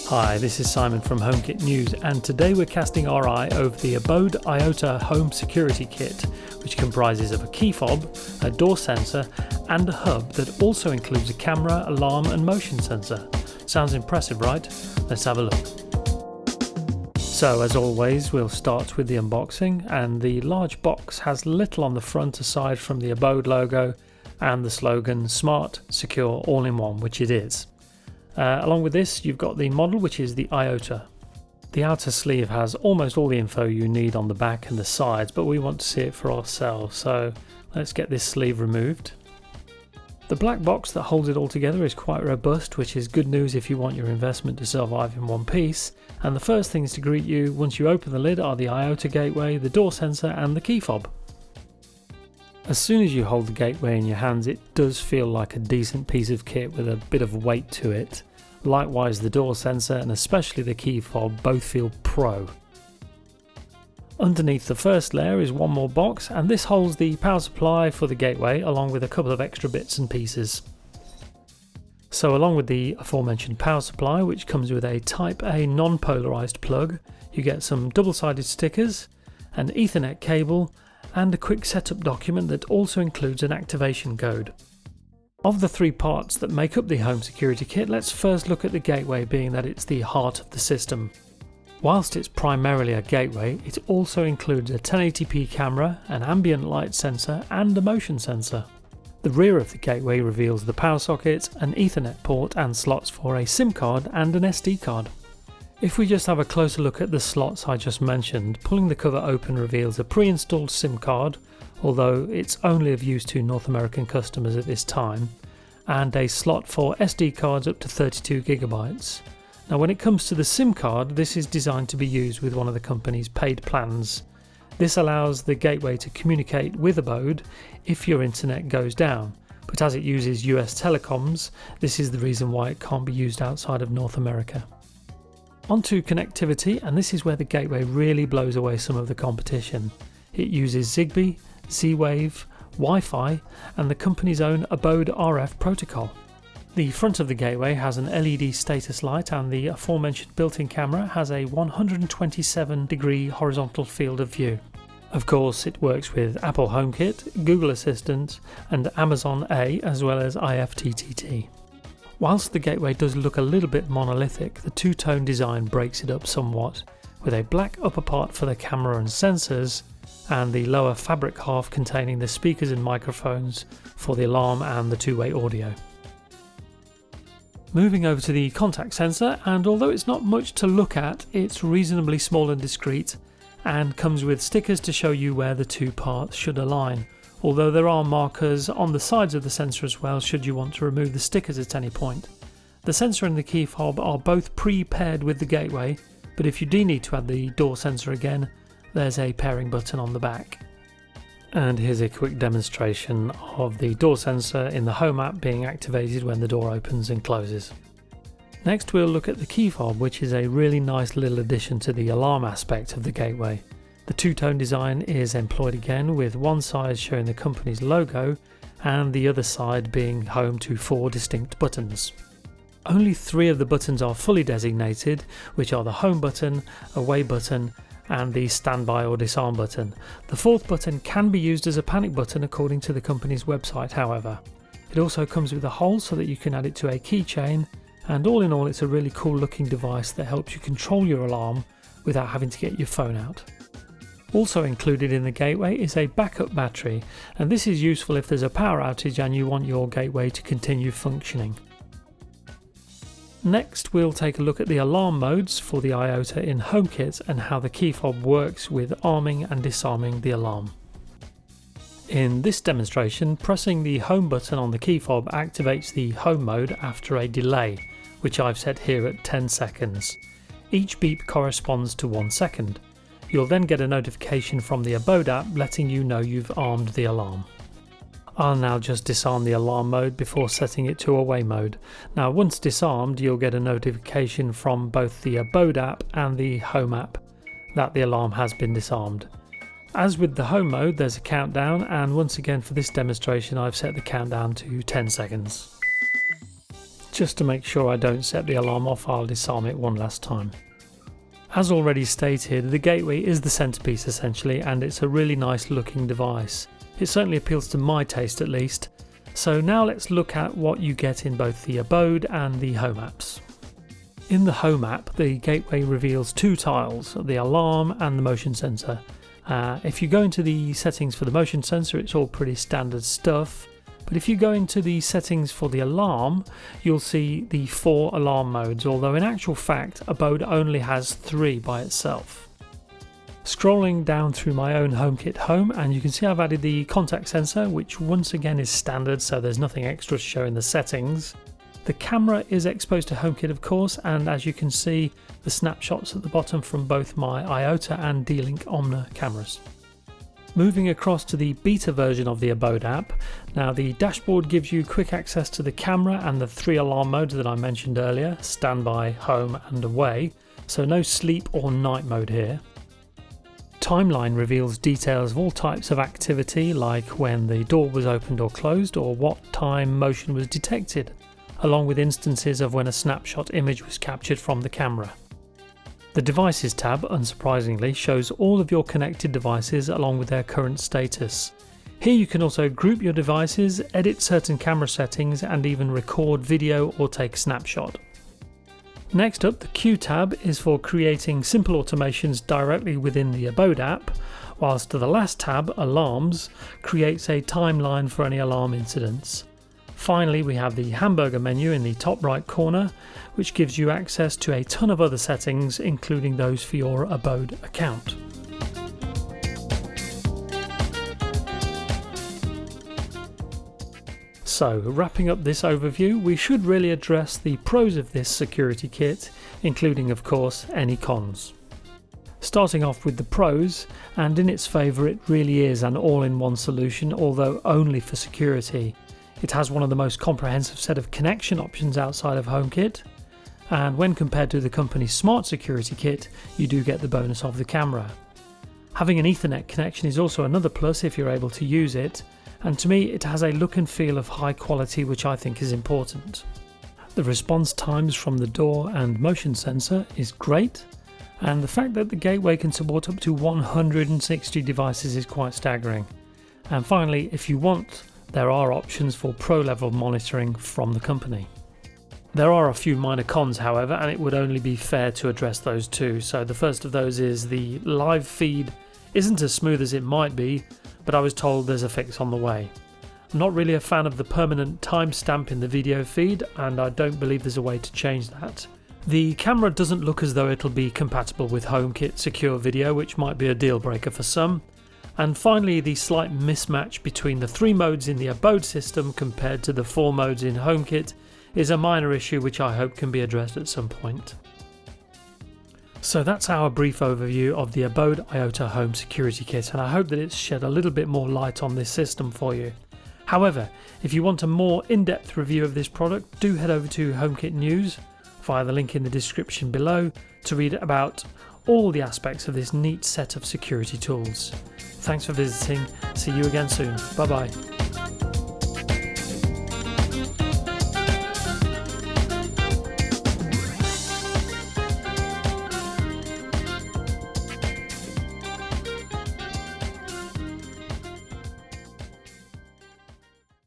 Hi, this is Simon from HomeKit News, and today we're casting our eye over the Abode Iota Home Security Kit, which comprises of a key fob, a door sensor, and a hub that also includes a camera, alarm and motion sensor. Sounds impressive, right? Let's have a look. So, as always, we'll start with the unboxing, and the large box has little on the front aside from the Abode logo and the slogan Smart, Secure, All-in-One, which it is. Along with this, you've got the model, which is the Iota. The outer sleeve has almost all the info you need on the back and the sides, but we want to see it for ourselves, so let's get this sleeve removed. The black box that holds it all together is quite robust, which is good news if you want your investment to survive in one piece. And the first things to greet you once you open the lid are the Iota gateway, the door sensor and the key fob. As soon as you hold the gateway in your hands, it does feel like a decent piece of kit with a bit of weight to it. Likewise, the door sensor and especially the key fob both feel pro. Underneath the first layer is one more box, and this holds the power supply for the gateway along with a couple of extra bits and pieces. So along with the aforementioned power supply, which comes with a Type A non-polarized plug, you get some double-sided stickers, an Ethernet cable, and a quick setup document that also includes an activation code. Of the three parts that make up the home security kit, let's first look at the gateway, being that it's the heart of the system. Whilst it's primarily a gateway, it also includes a 1080p camera, an ambient light sensor and a motion sensor. The rear of the gateway reveals the power socket, an Ethernet port and slots for a SIM card and an SD card. If we just have a closer look at the slots I just mentioned, pulling the cover open reveals a pre-installed SIM card, although it's only of use to North American customers at this time, and a slot for SD cards up to 32GB. Now when it comes to the SIM card, this is designed to be used with one of the company's paid plans. This allows the gateway to communicate with Abode if your internet goes down, but as it uses US telecoms, this is the reason why it can't be used outside of North America. Onto connectivity, and this is where the gateway really blows away some of the competition. It uses Zigbee, Z-Wave, Wi-Fi and the company's own Abode RF protocol. The front of the gateway has an LED status light, and the aforementioned built-in camera has a 127-degree horizontal field of view. Of course, it works with Apple HomeKit, Google Assistant and Amazon A, as well as IFTTT. Whilst the gateway does look a little bit monolithic, the two-tone design breaks it up somewhat, with a black upper part for the camera and sensors, and the lower fabric half containing the speakers and microphones for the alarm and the two-way audio. Moving over to the contact sensor, and although it's not much to look at, it's reasonably small and discreet, and comes with stickers to show you where the two parts should align. Although there are markers on the sides of the sensor as well should you want to remove the stickers at any point. The sensor and the key fob are both pre-paired with the gateway, but if you do need to add the door sensor again, there's a pairing button on the back. And here's a quick demonstration of the door sensor in the Home app being activated when the door opens and closes. Next we'll look at the key fob, which is a really nice little addition to the alarm aspect of the gateway. The two-tone design is employed again, with one side showing the company's logo and the other side being home to 4 distinct buttons. Only 3 of the buttons are fully designated, which are the home button, away button and the standby or disarm button. The 4th button can be used as a panic button according to the company's website, however. It also comes with a hole so that you can add it to a keychain, and all in all it's a really cool looking device that helps you control your alarm without having to get your phone out. Also included in the gateway is a backup battery, and this is useful if there's a power outage and you want your gateway to continue functioning. Next we'll take a look at the alarm modes for the Iota in HomeKit and how the key fob works with arming and disarming the alarm. In this demonstration, pressing the home button on the key fob activates the home mode after a delay, which I've set here at 10 seconds. Each beep corresponds to 1 second. You'll then get a notification from the Abode app letting you know you've armed the alarm. I'll now just disarm the alarm mode before setting it to away mode. Now once disarmed, you'll get a notification from both the Abode app and the Home app that the alarm has been disarmed. As with the home mode, there's a countdown, and once again for this demonstration I've set the countdown to 10 seconds. Just to make sure I don't set the alarm off, I'll disarm it one last time. As already stated, the gateway is the centerpiece essentially, and it's a really nice looking device. It certainly appeals to my taste at least. So now let's look at what you get in both the Abode and the Home apps. In the Home app, the gateway reveals two tiles, the alarm and the motion sensor. If you go into the settings for the motion sensor, it's all pretty standard stuff. But if you go into the settings for the alarm, you'll see the 4 alarm modes, although in actual fact, Abode only has 3 by itself. Scrolling down through my own HomeKit home, and you can see I've added the contact sensor, which once again is standard, so there's nothing extra to show in the settings. The camera is exposed to HomeKit of course, and as you can see, the snapshots at the bottom from both my Iota and D-Link Omna cameras. Moving across to the beta version of the Abode app, now the dashboard gives you quick access to the camera and the 3 alarm modes that I mentioned earlier, standby, home and away, so no sleep or night mode here. Timeline reveals details of all types of activity, like when the door was opened or closed or what time motion was detected, along with instances of when a snapshot image was captured from the camera. The Devices tab, unsurprisingly, shows all of your connected devices along with their current status. Here you can also group your devices, edit certain camera settings and even record video or take a snapshot. Next up, the Queue tab is for creating simple automations directly within the Abode app, whilst the last tab, Alarms, creates a timeline for any alarm incidents. Finally, we have the hamburger menu in the top right corner, which gives you access to a ton of other settings, including those for your Abode account. So, wrapping up this overview, we should really address the pros of this security kit, including of course any cons. Starting off with the pros, and in its favour it really is an all-in-one solution, although only for security. It has one of the most comprehensive set of connection options outside of HomeKit, and when compared to the company's Smart Security Kit, you do get the bonus of the camera. Having an Ethernet connection is also another plus if you're able to use it, and to me it has a look and feel of high quality, which I think is important. The response times from the door and motion sensor is great, and the fact that the gateway can support up to 160 devices is quite staggering. And finally, if you want, there are options for pro level monitoring from the company. There are a few minor cons however, and it would only be fair to address those too. So the first of those is the live feed isn't as smooth as it might be, but I was told there's a fix on the way. I'm not really a fan of the permanent timestamp in the video feed, and I don't believe there's a way to change that. The camera doesn't look as though it'll be compatible with HomeKit Secure Video, which might be a deal breaker for some. And finally, the slight mismatch between the 3 modes in the Abode system compared to the 4 modes in HomeKit is a minor issue which I hope can be addressed at some point. So that's our brief overview of the Abode Iota Home Security Kit, and I hope that it's shed a little bit more light on this system for you. However, if you want a more in-depth review of this product, do head over to HomeKit News via the link in the description below to read about all the aspects of this neat set of security tools. Thanks for visiting. See you again soon. Bye bye.